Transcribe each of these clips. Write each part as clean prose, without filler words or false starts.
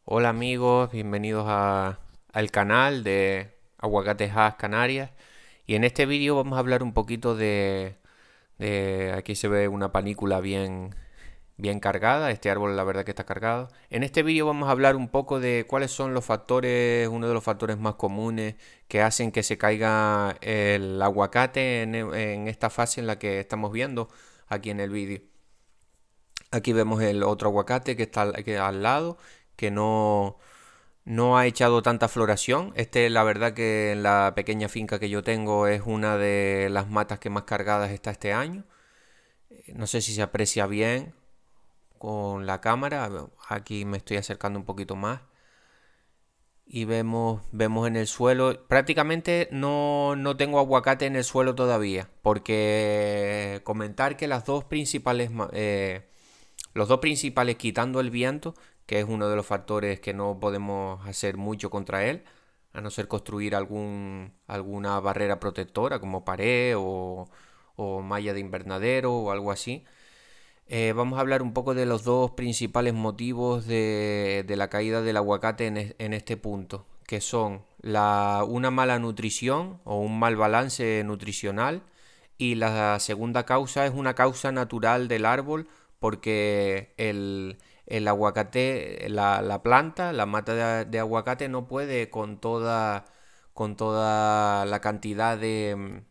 Hola amigos, bienvenidos al canal de Aguacates Hass Canarias. Y en este vídeo vamos a hablar un poquito aquí se ve una panícula bien cargada. Este árbol la verdad que está cargado. En este vídeo vamos a hablar un poco de cuáles son los factores, uno de los factores más comunes que hacen que se caiga el aguacate en esta fase en la que estamos viendo aquí en el vídeo. Aquí vemos el otro aguacate que está al lado, que no ha echado tanta floración. La verdad que en la pequeña finca que yo tengo es una de las matas que más cargadas está este año. No sé si se aprecia bien con la cámara. Aquí me estoy acercando un poquito más. Y vemos en el suelo. Prácticamente no tengo aguacate en el suelo todavía. Porque comentar que los dos principales quitando el viento, que es uno de los factores que no podemos hacer mucho contra él, a no ser construir alguna barrera protectora como pared o malla de invernadero o algo así. Vamos a hablar un poco de los dos principales motivos de la caída del aguacate en este punto, que son una mala nutrición o un mal balance nutricional, y la segunda causa es una causa natural del árbol porque el aguacate, la planta, la mata de aguacate no puede con toda la cantidad de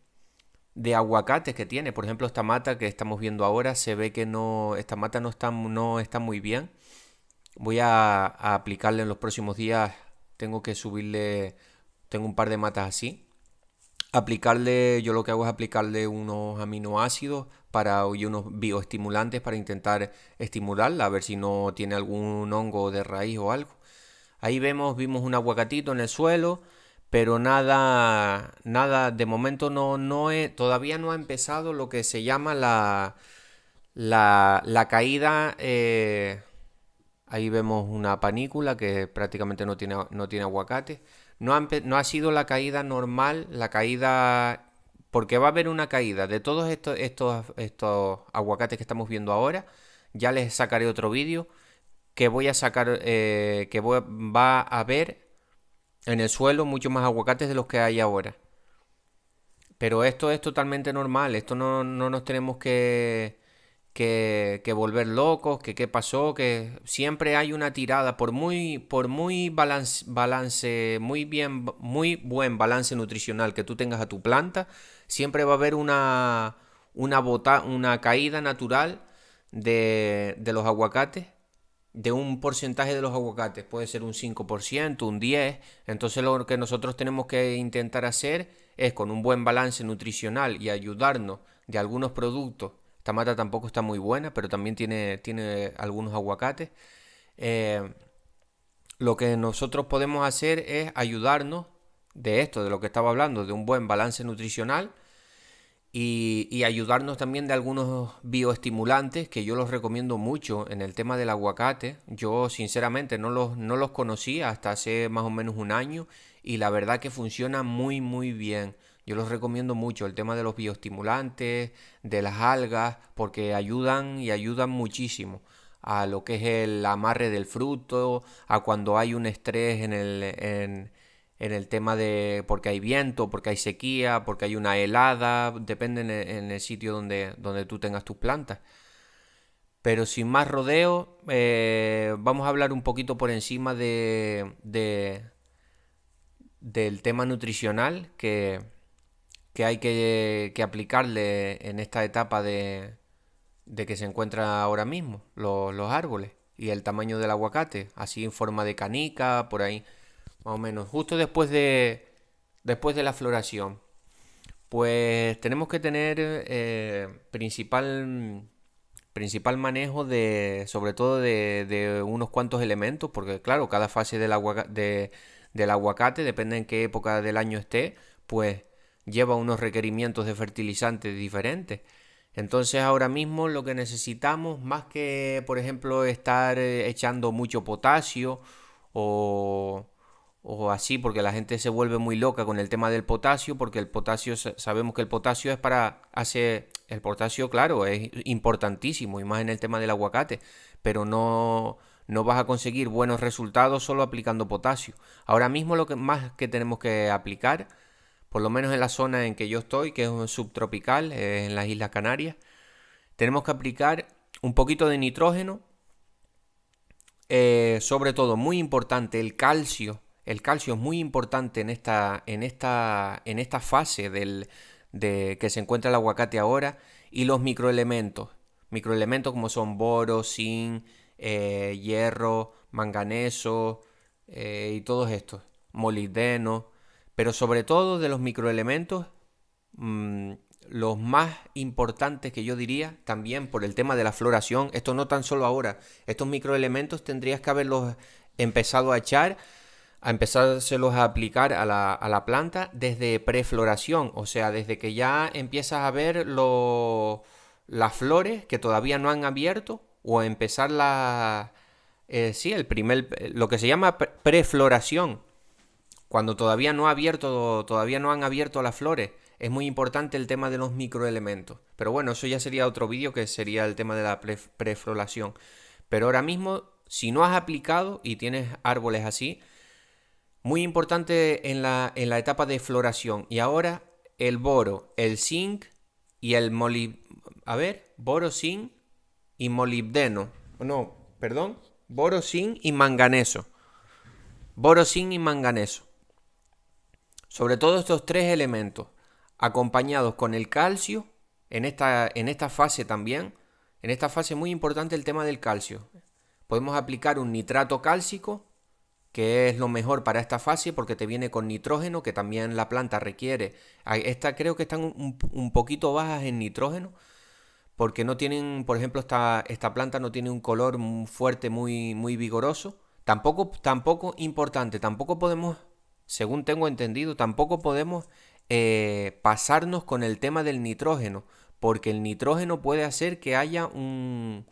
aguacates que tiene. Por ejemplo, esta mata que estamos viendo ahora se ve que esta mata no está muy bien. Voy a aplicarle en los próximos días. Tengo un par de matas así. Yo lo que hago es aplicarle unos aminoácidos y unos bioestimulantes para intentar estimularla, a ver si no tiene algún hongo de raíz o algo. Ahí vimos un aguacatito en el suelo, pero nada, de momento todavía no ha empezado lo que se llama la caída. Ahí vemos una panícula que prácticamente no tiene aguacate. No ha sido la caída normal, la caída. Porque va a haber una caída de todos estos aguacates que estamos viendo ahora. Ya les sacaré otro vídeo que voy a sacar, va a haber en el suelo mucho más aguacates de los que hay ahora. Pero esto es totalmente normal, esto no nos tenemos que volver locos, que qué pasó, que siempre hay una tirada, por muy muy buen balance nutricional que tú tengas a tu planta, siempre va a haber una caída natural de los aguacates, de un porcentaje de los aguacates, puede ser un 5%, un 10%. Entonces lo que nosotros tenemos que intentar hacer es, con un buen balance nutricional y ayudarnos de algunos productos. Esta mata tampoco está muy buena, pero también tiene algunos aguacates. eh, lo que nosotros podemos hacer es ayudarnos de lo que estaba hablando, de un buen balance nutricional, y ayudarnos también de algunos bioestimulantes que yo los recomiendo mucho en el tema del aguacate. Yo sinceramente no los conocía hasta hace más o menos un año, y la verdad que funciona muy bien. Yo los recomiendo mucho el tema de los bioestimulantes, de las algas, porque ayudan muchísimo a lo que es el amarre del fruto, a cuando hay un estrés en el tema de porque hay viento, porque hay sequía, porque hay una helada, depende en el sitio donde tú tengas tus plantas. Pero sin más rodeo, vamos a hablar un poquito por encima del tema nutricional que hay que aplicarle en esta etapa de que se encuentra ahora mismo los árboles, y el tamaño del aguacate, así en forma de canica, por ahí, más o menos, justo después de la floración. Pues tenemos que tener principal manejo sobre todo de unos cuantos elementos, porque claro, cada fase del aguacate, depende en qué época del año esté, pues lleva unos requerimientos de fertilizantes diferentes. Entonces ahora mismo lo que necesitamos, más que por ejemplo estar echando mucho potasio o, o así, porque la gente se vuelve muy loca con el tema del potasio, porque el potasio, sabemos que el potasio es para hacer, el potasio claro, es importantísimo, y más en el tema del aguacate, pero no vas a conseguir buenos resultados solo aplicando potasio. Ahora mismo lo que más que tenemos que aplicar, por lo menos en la zona en que yo estoy, que es subtropical, en las Islas Canarias, tenemos que aplicar un poquito de nitrógeno, sobre todo muy importante el calcio. El calcio es muy importante en esta fase de que se encuentra el aguacate ahora, y los microelementos. Microelementos como son boro, zinc, hierro, manganeso, y todos estos, molibdeno, pero sobre todo de los microelementos, mm, los más importantes que yo diría, también por el tema de la floración, esto no tan solo ahora, estos microelementos tendrías que haberlos empezado a echar, a empezárselos a aplicar a la planta desde prefloración, o sea, desde que ya empiezas a ver las flores que todavía no han abierto, o empezar sí, lo que se llama prefloración, cuando todavía no han abierto las flores. Es muy importante el tema de los microelementos. Pero bueno, eso ya sería otro vídeo, que sería el tema de la prefloración. Pero ahora mismo, si no has aplicado y tienes árboles así, muy importante en la etapa de floración. Y ahora el boro, el zinc y el boro, zinc y molibdeno. No, perdón. Boro, zinc y manganeso. Boro, zinc y manganeso. Sobre todo estos tres elementos, acompañados con el calcio, en esta fase también, en esta fase muy importante el tema del calcio. Podemos aplicar un nitrato cálcico, que es lo mejor para esta fase porque te viene con nitrógeno, que también la planta requiere. Creo que están un poquito bajas en nitrógeno, porque no tienen, por ejemplo, esta planta no tiene un color muy fuerte, muy, muy vigoroso. Tampoco importante, tampoco podemos, según tengo entendido, tampoco podemos pasarnos con el tema del nitrógeno, porque el nitrógeno puede hacer que haya un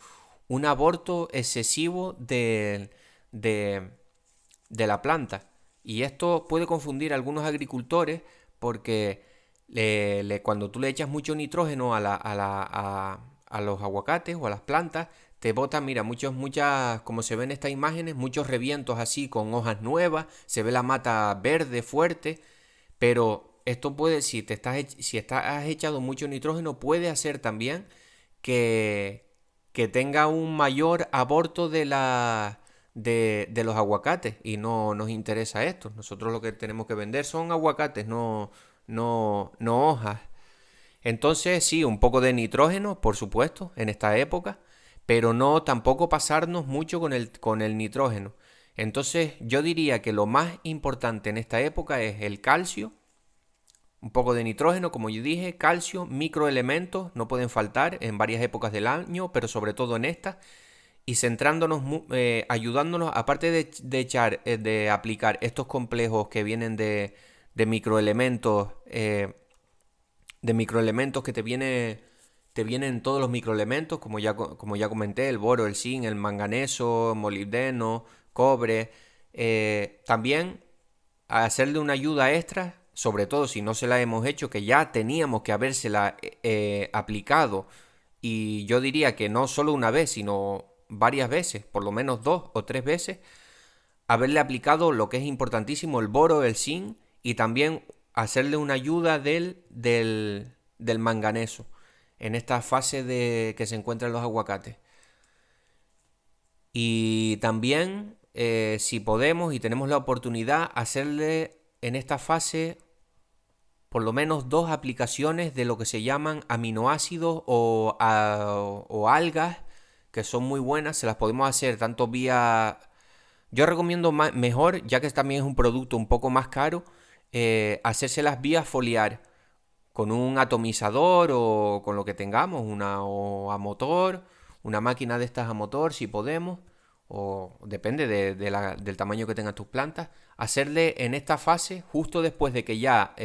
aborto excesivo de la planta. Y esto puede confundir a algunos agricultores, porque cuando tú le echas mucho nitrógeno a los aguacates o a las plantas, te botan, mira, como se ven en estas imágenes, muchos revientos así con hojas nuevas, se ve la mata verde fuerte, pero esto puede, si has echado mucho nitrógeno, puede hacer también que tenga un mayor aborto de los aguacates, y no nos interesa esto. Nosotros lo que tenemos que vender son aguacates, no hojas. Entonces sí, un poco de nitrógeno, por supuesto, en esta época, pero no tampoco pasarnos mucho con el nitrógeno. Entonces yo diría que lo más importante en esta época es el calcio, un poco de nitrógeno, como yo dije, calcio, microelementos, no pueden faltar en varias épocas del año, pero sobre todo en esta, y centrándonos, ayudándonos, aparte de aplicar estos complejos que vienen de microelementos, que te vienen todos los microelementos, como ya comenté, el boro, el zinc, el manganeso, molibdeno, cobre. También hacerle una ayuda extra, sobre todo si no se la hemos hecho, que ya teníamos que habérsela aplicado, y yo diría que no solo una vez, sino varias veces, por lo menos 2 o 3 veces, haberle aplicado lo que es importantísimo, el boro, el zinc, y también hacerle una ayuda del manganeso en esta fase de que se encuentran los aguacates. Y también, si podemos y tenemos la oportunidad, hacerle en esta fase por lo menos 2 aplicaciones de lo que se llaman aminoácidos o algas, que son muy buenas. Se las podemos hacer tanto vía... Yo recomiendo mejor, ya que también es un producto un poco más caro, hacérselas vía foliar, con un atomizador o con lo que tengamos, o a motor, una máquina de estas a motor si podemos, o depende del tamaño que tengan tus plantas. Hacerle en esta fase, justo después de que ya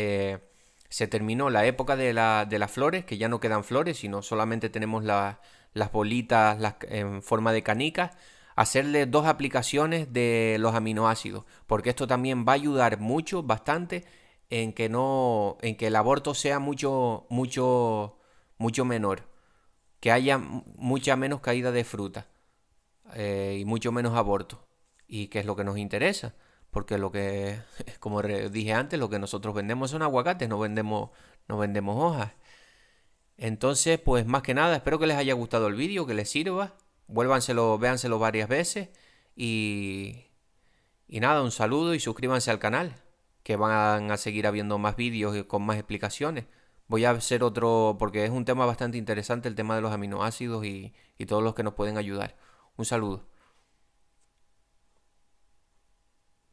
se terminó la época de las flores, que ya no quedan flores, sino solamente tenemos las bolitas en forma de canicas. Hacerle 2 aplicaciones de los aminoácidos, porque esto también va a ayudar mucho, bastante, en que el aborto sea mucho, mucho, mucho menor, que haya mucha menos caída de fruta. y mucho menos aborto. ¿Y qué es lo que nos interesa? Porque como dije antes, lo que nosotros vendemos son aguacates, no vendemos hojas. Entonces, pues más que nada, espero que les haya gustado el vídeo, que les sirva. Vuélvanselo, véanselo varias veces. Y, y nada, un saludo y suscríbanse al canal, que van a seguir habiendo más vídeos y con más explicaciones. Voy a hacer otro, porque es un tema bastante interesante, el tema de los aminoácidos y todos los que nos pueden ayudar. Un saludo.